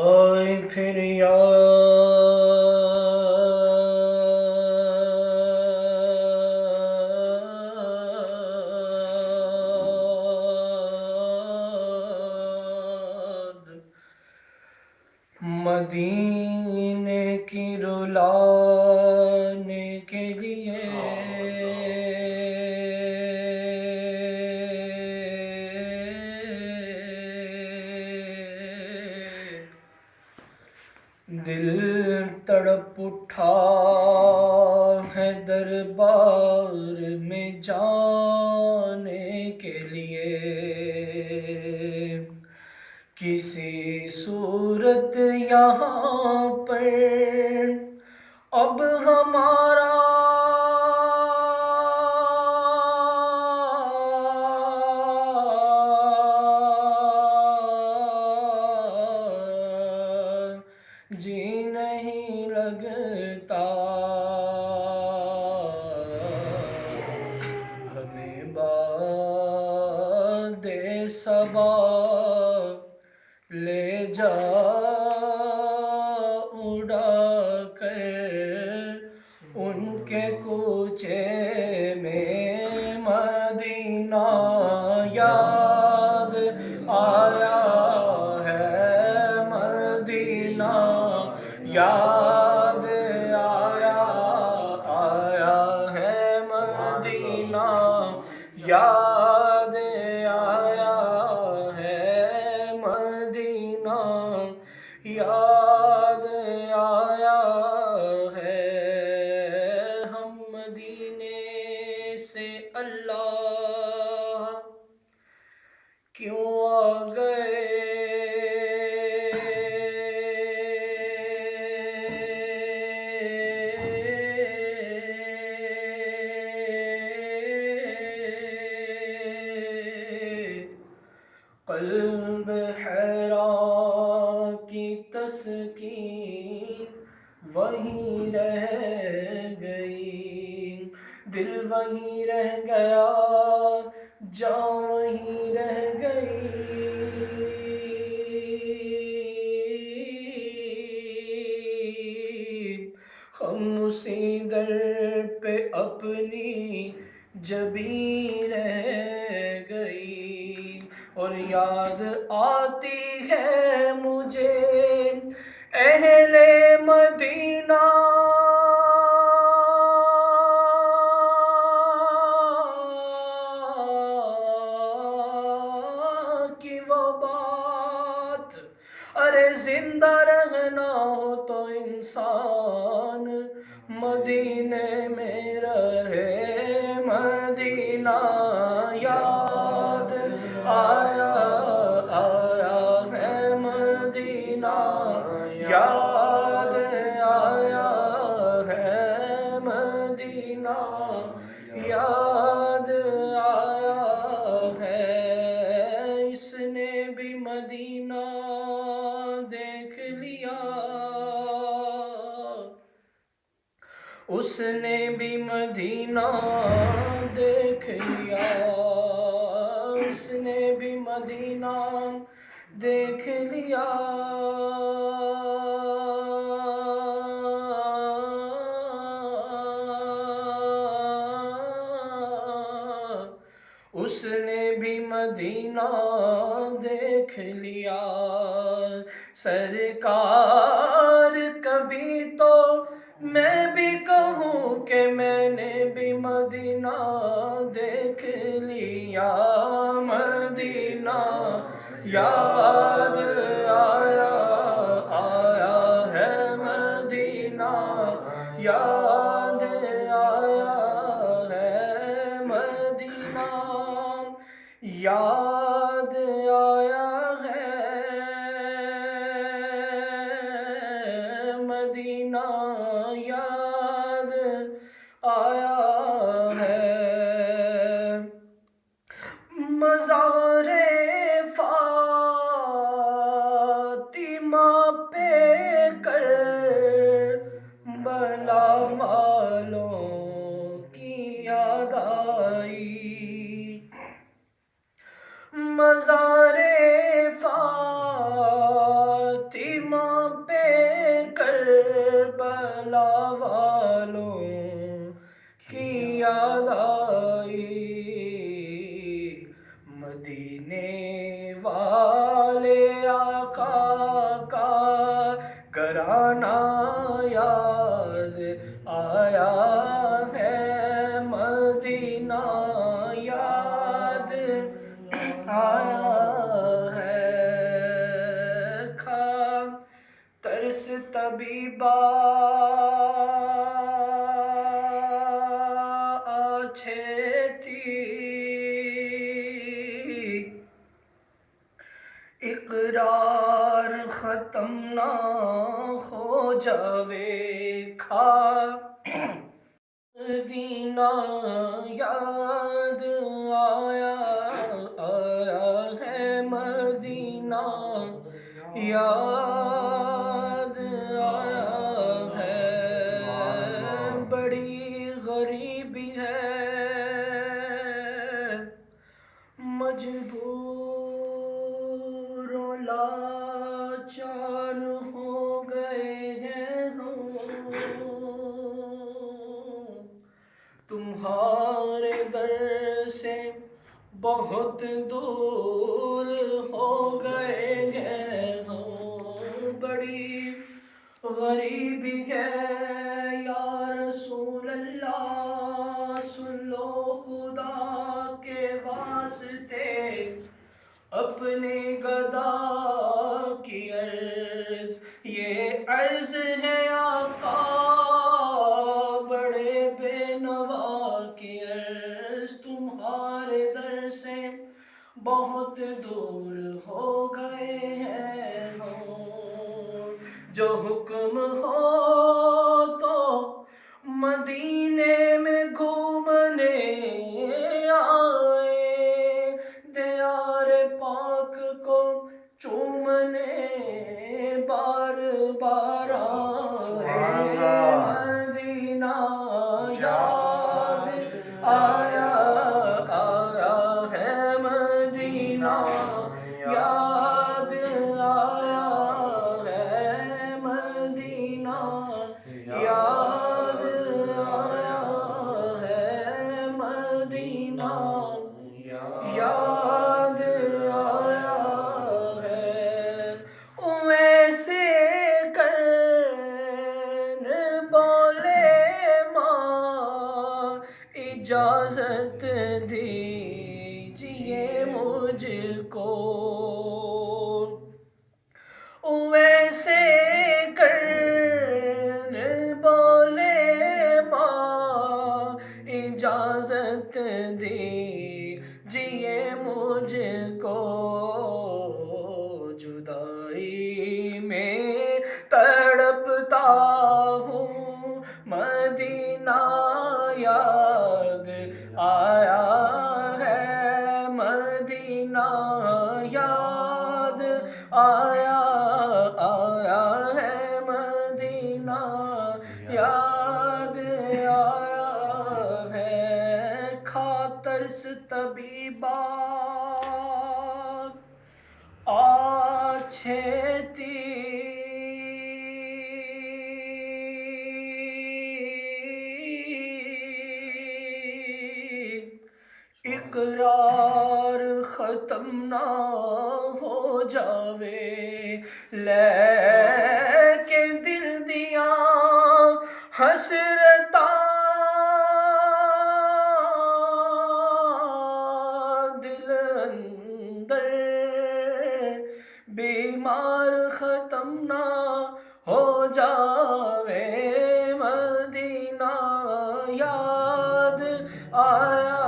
آئے پھر یاد مدینے کی رلانے کے لیے دل تڑپ اٹھا ہے دربار میں جانے کے لیے، کسی صورت یہاں پر اب ہمارا جی نہیں لگتا، ہمیں باد صبا لے جا اڑا کر ان کے کوچے میں مدینہ یاد آیا ہے، مدینہ یاد آیا ہے، مدینہ یاد آیا ہے، مدینہ یاد آیا ہے۔ ہم مدینے سے اللہ کیوں آ گئے؟ قلب حیران کی تسکین وہیں رہ گئی، دل وہیں رہ گیا، جان وہیں رہ گئی۔ ہم اسی در پہ اپنی جبیں رہ گئی، اور یاد آتی ہے مجھے اہل مدینہ کی وہ بات، ارے زندہ رہنا ہو تو انسان مدینے میں رہے، مدینہ یاد آیا ہے، مدینہ یاد آیا ہے، مدینہ یاد آیا ہے۔ اس نے بھی مدینہ دیکھ لیا، اس نے بھی مدینہ دیکھ لیا، اس نے بھی مدینہ دیکھ لیا۔ اس نے بھی مدینہ دیکھ لیا، سرکار کبھی تو میں بھی کہوں کہ میں نے بھی مدینہ دیکھ لیا، مدینہ یاد آیا ہے، مدینہ یاد آیا ہے، مدینہ یاد آیا ہے، مدینہ یاد آیا ہے۔ مزار فاطمہ پہ کر بلا والوں کی یاد آئی، مزار فاطمہ کربلا والوں کی یاد آئی، مدینے والے آقا کا گھرانہ یاد آیا ہے، مدینہ یاد آیا ہے، کھا ترس طبیبا چھیتی، اقرار ختم نہ ہو جاوے، کھا مدینہ یاد آیا ہے، مدینہ یاد آیا ہے، بڑی غریبی ہے، مجبور و لاچار ہو گئے ہیں ہم، تمہارے در سے بہت دور ہو گئے ہیں ہم، بڑی غریبی ہے یا رسول اللہ، سن لو خدا کے واسطے اپنے گدا کی عرض، یہ عرض ہے آقا بڑے بے نوا کی عرض، تمہارے در سے بہت دور ہو گئے ہیں ہم، جو حکم ہو تو مدینے میں گھومنے آئے، دیار پاک کو چومنے بار بار آئے، مدینہ یاد آیا ہے، مدینہ یاد آیا ہے، مدینہ یاد آیا ہے، مدینہ یاد آیا ہے، ویسے کرن بولے ماں اجازت دیجیے مجھ کو، ویسے کرن بولے ماں اجازت دیجیے مجھ کو، جدائی میں تڑپتا ہوں، مدینہ یاد آیا ہے، مدینہ یاد آیا ہے، مدینہ یاد آیا ہے، کھا ترس طبیبا چھیتی، اقرار ختم نہ ہو جاوے، لیکن دل دیا حسرتاں دل اندر، بیمار ختم نہ ہو جاوے، مدینہ یاد آیا